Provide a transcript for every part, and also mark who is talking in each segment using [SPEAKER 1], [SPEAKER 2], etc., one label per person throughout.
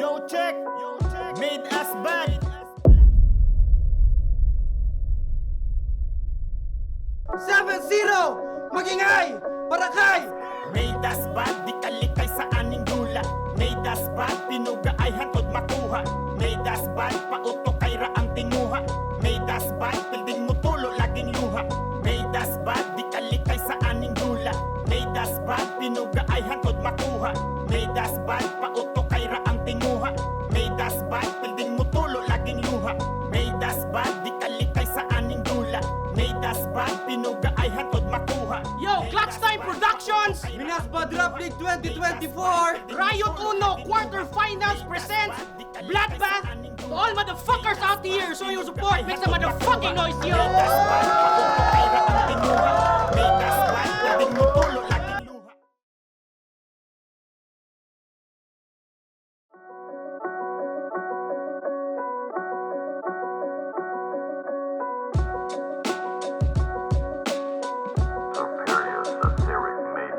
[SPEAKER 1] Yo check, made us bad.
[SPEAKER 2] 7-0! Magingay! Barakay!
[SPEAKER 1] Made us bad, di kalikay sa aning dula. Made us bad, pinuga ay hatod makuha. Made us bad, pauto kay raang tinguha. Made us bad, pilding mo tulo laging luha. Made us bad, di kalikay sa aning dula. Made us bad, pinuga ay hatod makuha. Made us bad, pauto kay raang tinguha. Made us bad, pilding mo tulo laging luha. Made us bad, di kalikay sa aning dula. Made us bad, pinuga ay hatod makuha.
[SPEAKER 3] Yo, Clutch Time Productions!
[SPEAKER 2] Minas Bad Rap League 2024!
[SPEAKER 3] Riot Uno Quarterfinals presents Bloodbath to all motherfuckers out here. Show your support, make some motherfucking noise, yo!
[SPEAKER 1] Made us bad, pauto kay raang tinguha. Made us bad, pilding mo tulo laging luha.
[SPEAKER 4] Superior Satiric Maiden.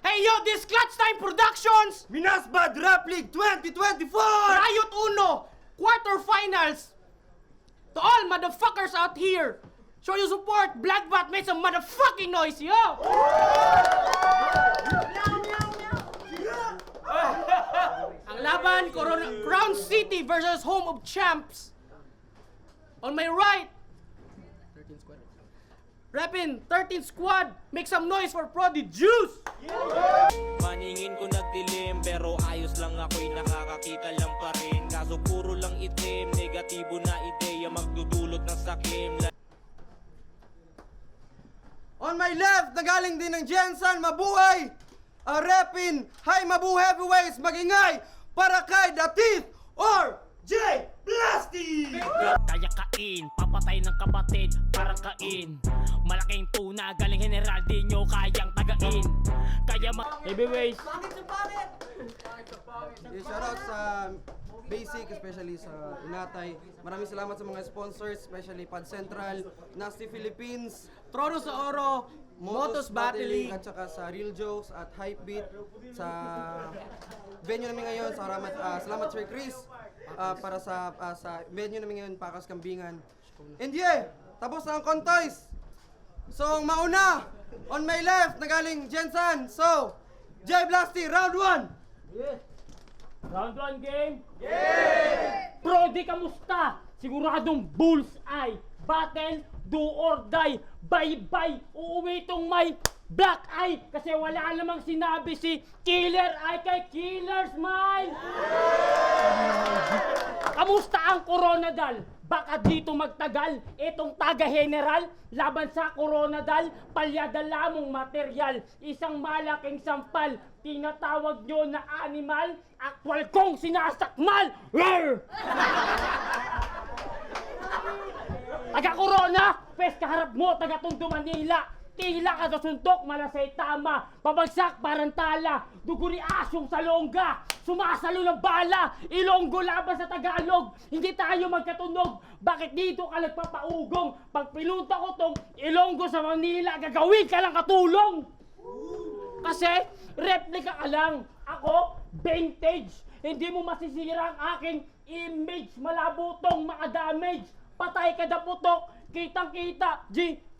[SPEAKER 3] Hey yo, this Clutch Time Productions!
[SPEAKER 2] Minas Bad Rap League 2024!
[SPEAKER 3] Riot Uno Quarterfinals to all motherfuckers out here. Show your support, Bloodbath, make some motherfucking noise, yo! Ang laban, Crown City versus Home of Champs. On my right, 13 squad. Reppin, 13 squad, make some noise for Prodigious!
[SPEAKER 5] Maningin ko nagdilim pero ayos lang ako'y nakakakita lang pa rin. Kaso puro lang itim, negatibo na ideya magdudulot ng sakim.
[SPEAKER 2] On my left, nagaling din ng Jensen, mabuhay! Repin, hi Mabu Heavyweights, magingay! Barakay, The Teeth, or J Blasty!
[SPEAKER 6] Kaya kain, papatay ng kapatid, parang kain. Malaking tuna, galing general, di nyo kayang tagain. Kaya heavyweights.
[SPEAKER 2] Shoutout sa Basic, especially sa Inatay. Maraming salamat sa mga sponsors, especially Pad Central, Nasty Philippines,
[SPEAKER 3] Trono sa Oro, Motos Battling,
[SPEAKER 2] at saka sa Real Jokes at Hypebeat sa venue namin ngayon. Salamat Sir Chris para sa venue namin ngayon, Pakas Kambingan. And yeah, tapos na ang contoys. So, ang mauna, on my left, nagaling Jensen. So, J Blasty, round 1.
[SPEAKER 6] Round 1 game. Yeah! Prodi, kamusta? Siguradong bullseye. Battle, do or die. Bye-bye. Uuwi itong may black eye. Kasi wala namang sinabi si Killer Eye kay Killer Smile. Kamusta ang Coronadal? Baka dito magtagal itong taga-general laban sa Coronadal, palyadala mong material, isang malaking sampal, tinatawag nyo na animal, aktwal kong sinasakmal! Roar! Taga-Corona, pes kaharap mo, taga-Tondo, Manila. Tila ka sa suntok, malasay tama. Pabagsak, parang tala. Dugo ni asyong sa longga. Sumasalo ng bala. Ilonggo laban sa Tagalog. Hindi tayo magkatunog. Bakit dito ka nagpapaugong? Pag pinunta ko tong Ilonggo sa Manila, gagawin ka lang katulong. Kasi, replika ka lang. Ako, vintage. Hindi mo masisira ang aking image. Malabo tong damage. Patay ka na putok. Kitang-kita.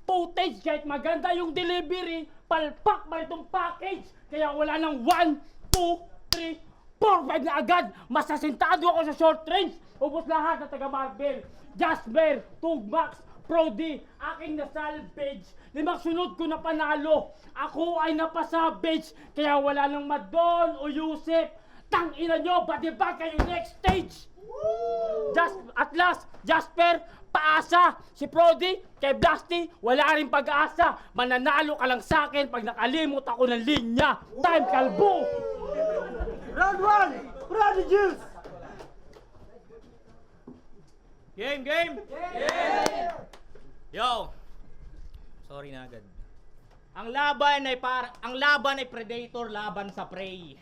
[SPEAKER 6] Footage, kahit maganda yung delivery, palpak ba itong package? Kaya wala nang 1, 2, 3, 4, 5 na agad. Masasintado ako sa short range. Ubus lahat na taga Marvel. Jasper, Tugmax, Brody, aking nasalvage. 5 sunod ko na panalo. Ako ay napasavage. Kaya wala nang Madon o Yusef. Tangina nyo, ba diba kayo next stage? At last, Jasper, paasa. Si Brody, kay Blasty, wala rin pag-asa. Mananalo ka lang sa akin pag nakalimot ako ng linya. Time kalbo!
[SPEAKER 3] Round 1, Prodigies! Game! Yo! Sorry na agad. Ang laban ay predator laban sa prey.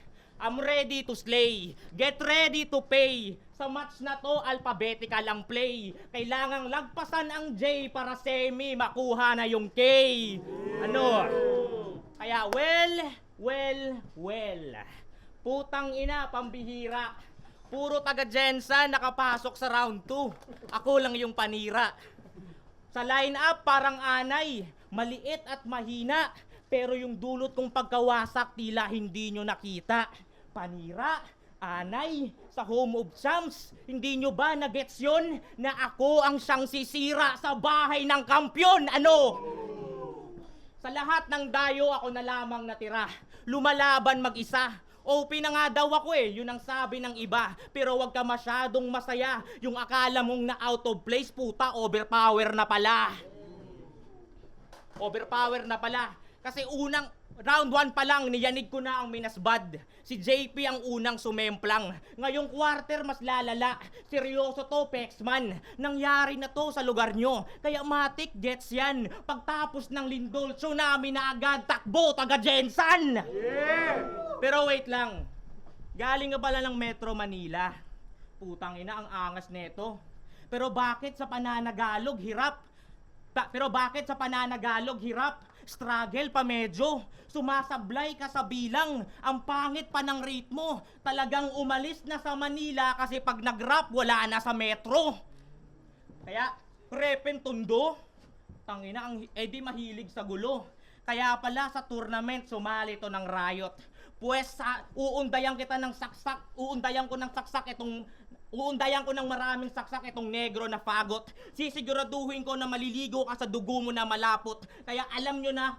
[SPEAKER 3] I'm ready to slay. Get ready to pay. Sa match na to, alphabetical ang play. Kailangang lagpasan ang J para semi makuha na yung K. Ano? Kaya well. Putang ina, pambihira. Puro taga Jensen nakapasok sa round 2. Ako lang yung panira. Sa line-up parang anay, maliit at mahina. Pero yung dulot kong pagkawasak tila hindi nyo nakita. Panira, anay, sa Home of Champs, hindi nyo ba nagets yun na ako ang siyang sisira sa bahay ng kampyon? Ano? Sa lahat ng dayo ako na lamang natira. Lumalaban mag-isa. OP na nga daw ako yun ang sabi ng iba. Pero wag ka masyadong masaya. Yung akala mong na out of place, puta, overpower na pala. Overpower na pala. Kasi round 1 pa lang, niyanig ko na ang minasbad. Si JP ang unang sumemplang. Ngayong quarter, mas lalala. Seryoso to, Pexman. Nangyari na to sa lugar nyo. Kaya matik gets yan. Pagtapos ng lindol, tsunami na agad, takbo, taga Jensen! Pero wait lang. Galing nga pala ng Metro Manila. Putang ina, ang angas neto. Pero bakit sa pananagalog hirap? Struggle pa medyo. Sumasablay ka sa bilang. Ang pangit pa ng ritmo. Talagang umalis na sa Manila kasi pag nag-rap wala na sa metro. Kaya, repen tundo. Tangina, di mahilig sa gulo. Kaya pala sa tournament sumali to ng riot. Pues uundayan kita ng saksak. Uundayan ko ng maraming saksak itong negro na fagot. Sisiguraduhin ko na maliligo ka sa dugo mo na malapot. Kaya alam nyo na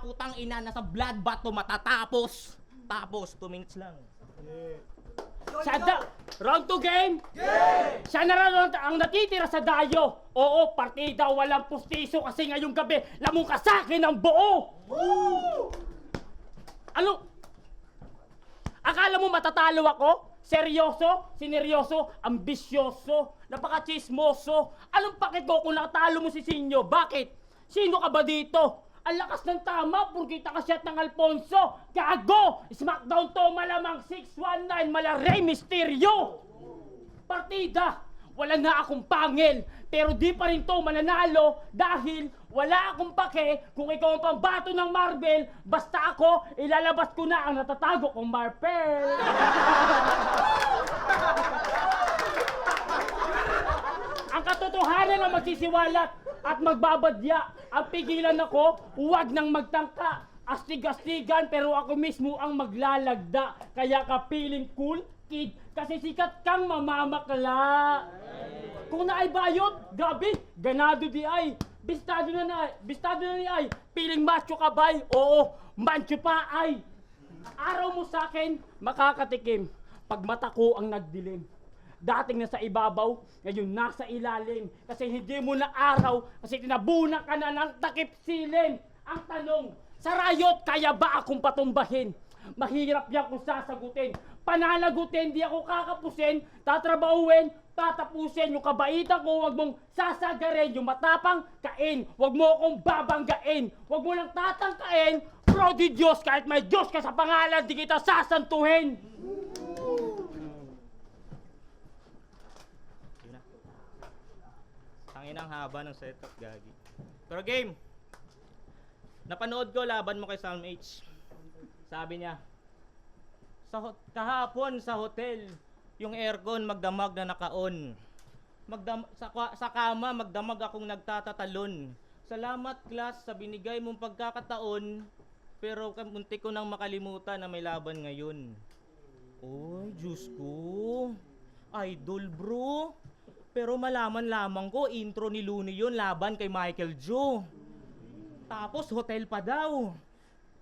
[SPEAKER 3] putang ina na sa bloodbath to matatapos. Tapos 2 minutes lang.
[SPEAKER 6] Round 2 game? Siya na rin ang natitira sa dayo. Oo, partida walang pustiso kasi ngayong gabi lamang ka sa akin ang buo. Ano? Akala mo matatalo ako? Seryoso, sineryoso, ambisyoso, napaka-chismoso. Anong pakit ko kung nakatalo mo si Sinyo? Bakit? Sino ka ba dito? Ang lakas ng tama, purkita ka shot ng Alfonso. Gago! Smackdown to, malamang 619, mala Rey Mysterio. Partida, wala na akong pangil. Pero di pa rin to mananalo dahil wala akong pake kung ikaw ang pambato ng Marvel. Basta ako, ilalabas ko na ang natatago kong Marvel. Ang katotohanan ang magsisiwalat at magbabadya. Ang pigilan ako, huwag nang magtangka. Astig-astigan pero ako mismo ang maglalagda. Kaya ka feeling cool, kid, kasi sikat kang mamamakla. Kung naay bayot, gabi, ganado di ay. Bistado na ni ay. Piling macho ka bay? Oo, mancho pa ay. Araw mo sa akin, makakatikim. Pag mata ko ang nagdilim. Dating nasa ibabaw, ngayon nasa ilalim. Kasi hindi mo na araw, kasi tinabunan ka na ng takip silim. Ang tanong, sa rayot, kaya ba akong patumbahin? Mahirap yan kung sasagutin. Pananagutin, di ako kakapusin. Tatrabahuin, tatapusin. Yung kabaitan ko, wag mong sasagarin. Yung matapang, kain. Wag mo akong babanggain. Wag mo lang tatangkain. Brody Diyos, kahit may Diyos ka sa pangalan, di kita sasantuhin. Tanginang haba ng setup, gagi. Pero game, napanood ko laban mo kay Salm H. Sabi niya, kahapon sa hotel, yung aircon magdamag na naka-on. Sa kama, magdamag akong nagtatatalon. Salamat class sa binigay mong pagkakataon, pero munti ko nang makalimutan na may laban ngayon. Oy, Diyos ko. Idol bro. Pero malaman lamang ko, intro ni Looney yun laban kay Michael Joe. Tapos hotel pa daw.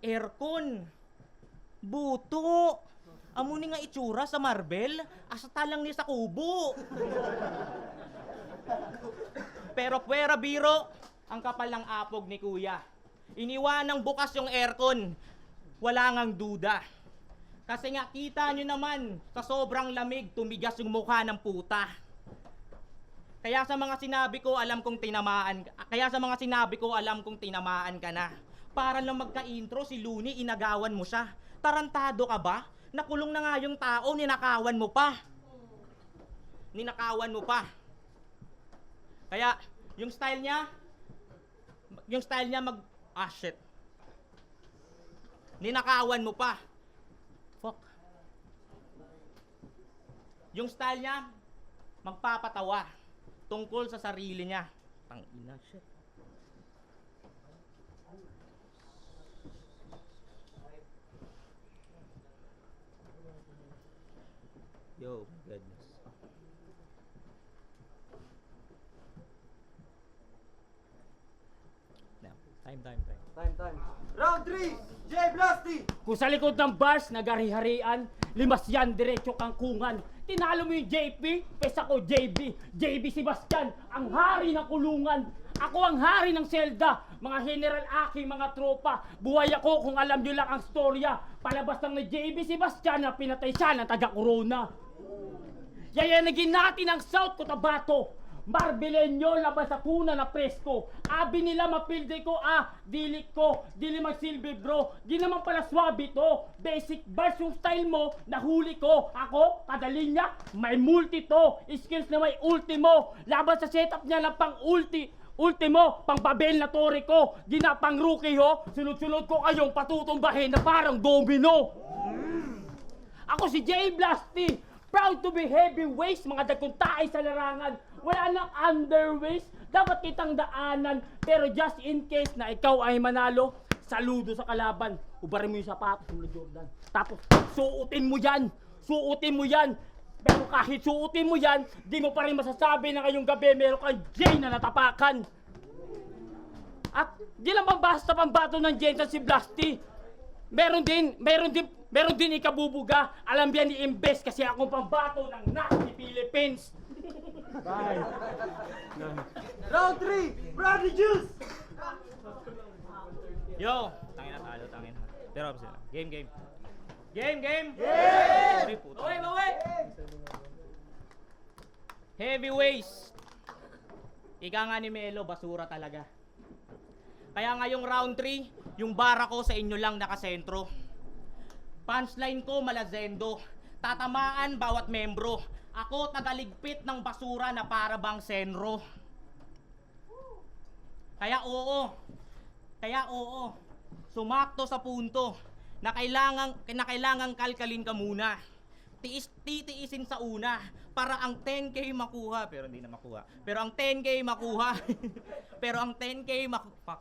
[SPEAKER 6] Aircon. Buto. Amuni nga itsura sa Marvel, asa talang ni sa kubo. Pero puwera biro, ang kapal ng apog ni kuya. Iniwanang bukas yung aircon. Wala ngang duda. Kasi nga kita nyo naman, sa sobrang lamig, tumigas yung mukha ng puta. Kaya sa mga sinabi ko, alam kong tinamaan ka na. Para lang magka-intro si Looney, inagawan mo siya. Tarantado ka ba? Nakulong na nga yung tao, ninakawan mo pa. Kaya, yung style niya ninakawan mo pa. Fuck. Yung style niya, magpapatawa tungkol sa sarili niya. Tangina, shit. Yo, goodness. Now, time.
[SPEAKER 2] Round 3, Jay Blasty!
[SPEAKER 6] Kung sa likod ng bars, nagari-harian, limas yan, diretso kangkungan. Tinalo mo yung JP, pesa ko JB. JB Sebastian, ang hari ng kulungan. Ako ang hari ng selda, mga general aking mga tropa. Buhay ako kung alam nyo lang ang storya. Palabas lang ni JB Sebastian na pinatay siya ng taga-corona. Yayanagin natin ang South Cotabato. Marbelenyo, labas sa kuna na presko. Abi nila mapilde ko, dili ko, dili magsilbi bro. Di naman pala swabe to. Basic bars yung style mo, nahuli ko. Ako, kadalinya, may multi to. Skills na may ultimo. Labas sa setup niya lang pang ultimo, pang babel na tore ko. Di na pang rookie ho. Sunod-sunod ko kayong patutumbahin na parang domino. Ako si Jay Blasty. Proud to be heavyweights, mga dagkong taay sa larangan. Wala nang underweights, dapat kitang daanan. Pero just in case na ikaw ay manalo, saludo sa kalaban. Ubarin mo yung sapatos mo na Jordan. Tapos suotin mo yan. Pero kahit suotin mo yan, di mo pa rin masasabi na ngayong gabi meron kang Jay na natapakan. At di lang basta pambato ng Jay si Blasty. Meron din ikabubuga. Alam yan ni Imbes kasi akong pambato ng Nazi Philippines. Bye.
[SPEAKER 2] Round 3, Brody Juice!
[SPEAKER 6] Yo, tangin na. Pero sila. Game. Bawi. Heavyweights. Ika nga ni Melo, basura talaga. Kaya ngayong round 3, yung bara ko sa inyo lang nakasentro. Punchline ko malazendo. Tatamaan bawat membro. Ako tagaligpit ng basura na para bang senro. Kaya oo. Sumakto sa punto na kailangang kalkalin ka muna. Titiisin sa una para ang 10K makuha. Pero hindi na makuha. Pero ang 10K makuha. Fuck.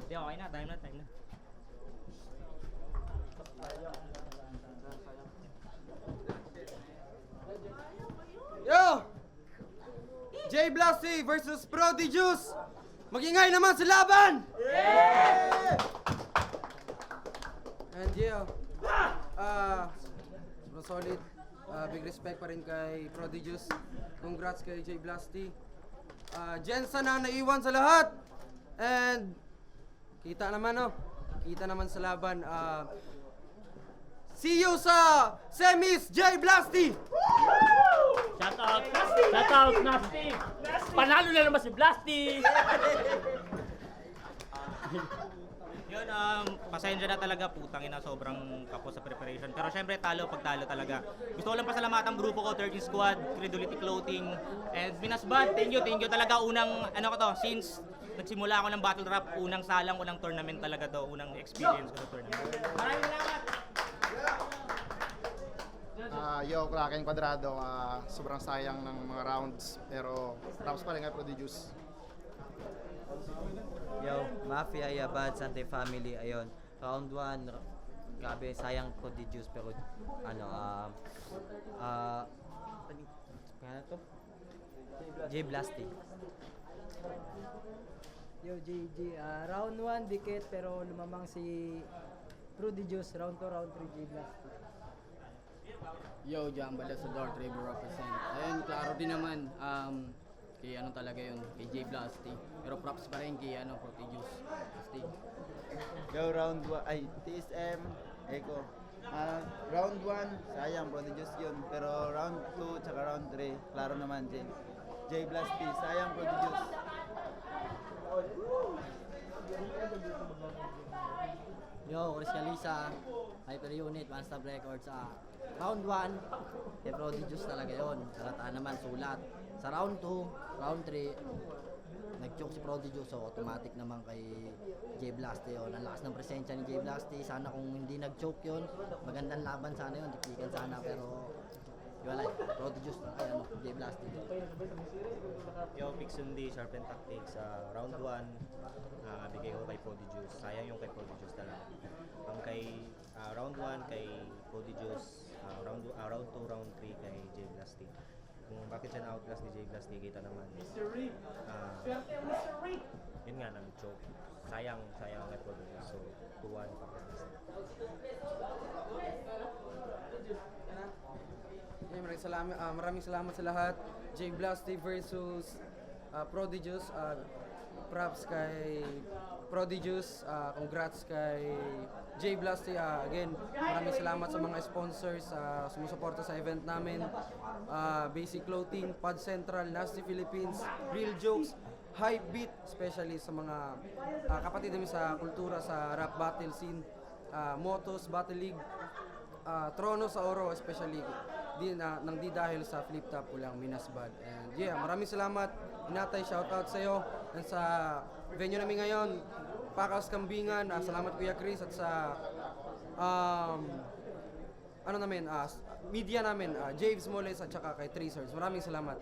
[SPEAKER 6] Di, okay na. Time na.
[SPEAKER 2] Yo! Jay Blasty versus Brody Juice! Magingay naman sa laban! Yeah! And yeah, sobrang solid. Big respect pa rin kay Brody Juice. Congrats kay Jay Blasty. Jensen ang naiwan sa lahat. And kita naman sa laban. See you sa semis, Jay Blasty!
[SPEAKER 6] Shout out, Nasty! Panalo na naman si Blasty! Yun, pasensya na talaga, putang ina, sobrang kapos sa preparation. Pero syempre, talo talaga. Gusto ko lang pasalamatan ang grupo ko, 13 Squad, Credulity Clothing, and Binasbad, thank you talaga. Since nagsimula ako ng battle rap, unang salang, unang tournament talaga to, unang experience ko sa tournament. Maraming salamat!
[SPEAKER 7] Yo, Kraken Quadrado, sobrang sayang ng mga rounds, pero tapos pa rin kay Prodigious.
[SPEAKER 8] Yo, Mafia, Yabad, Sante Family, ayun. Round 1, Grabe, sayang Prodigious pero ano, ano to? J Blasty.
[SPEAKER 9] Yo, JJ, round 1 dikit pero lumamang si Prodigious, round 2, round 3, J Blast.
[SPEAKER 10] Yo, Jam Balasador, Trevor represent. Ayun, klaro din naman, kay ano talaga yun, kay J Blasty. Pero props pa rin kay ano, Prodigious. Blasty.
[SPEAKER 11] Yo, round 1, ay, TSM, Echo. Round 1, sayang, Prodigious yun. Pero round 2, tsaka round 3, klaro naman, J Blasty, sayang, Prodigious.
[SPEAKER 8] Yo, Chris Calisa, Hyper Unit, One Stop Records. Round 1, kay Prodigious talaga yon. Kalataan naman, sulat. Sa round 2, round 3, nag-choke si Prodigious, so automatic naman kay J Blasty yun. Ang lakas ng presensya ni J Blasty. Sana kung hindi nag-choke yun, magandang laban sana yun, diklikan sana, pero wala, Prodigious na kay ano, J Blasty.
[SPEAKER 5] Yo, Pixundi, Sharpen Tactics, round 1, bigay ko kay Prodigious. Sayang yung kay Prodigious talaga. Ang kay round 1 kay Prodigious, round 2, round 3 kay J Blasty. Kung bakit siya na-outlast ni J Blasty, kita naman. Yun nga, nag-choke. Sayang kay Prodigious. So, 2-1 pa.
[SPEAKER 2] Maraming salamat sa lahat. J Blasty versus Prodigious. Props kay Prodigious. Congrats kay J Blasty. Again, maraming salamat sa mga sponsors sumusuporta sa event namin. Basic Clothing, Pod Central, Nasty Philippines, Real Jokes, Hype Beat, especially sa mga kapatid namin sa kultura sa rap battle scene, Motos, Battle League, Trono sa Oro, especially nang di dahil sa flip top ulang Minasbad. And yeah, maraming salamat. Inatay, shoutout sa iyo. And sa venue namin ngayon, Pakals Kambingan, salamat Kuya Chris at sa media namin, Javes Moles at saka kay Tracers. Maraming salamat.